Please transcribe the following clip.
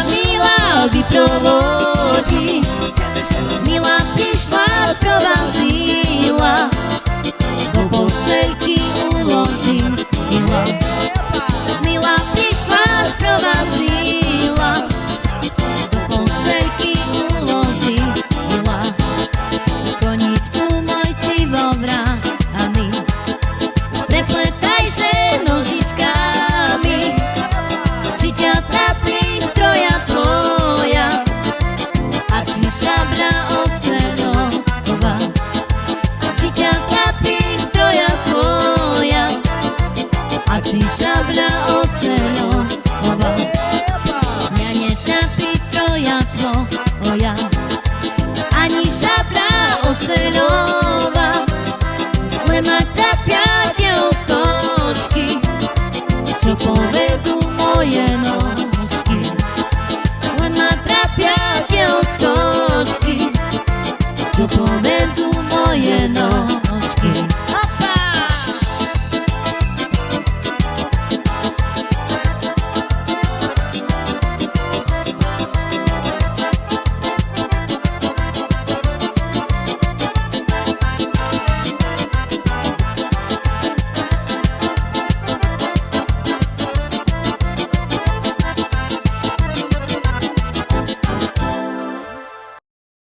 Mila vyprovodí. Mila prišla, sprowadzila, do posteľky uloží. Mila prišla, sprowadzila, do posteľky uloží. Koničku môj si vo vrany, prepletajže nožičkami, či ťa trápi stroja tvoja, a či šabra oceľová. Či ťa trápi stroja tvoja, a či šabra oceľová. Mňa netrápi stroja tvoja, ani šabra oceľová, len ma trápia tie ostočky, čo povedú moje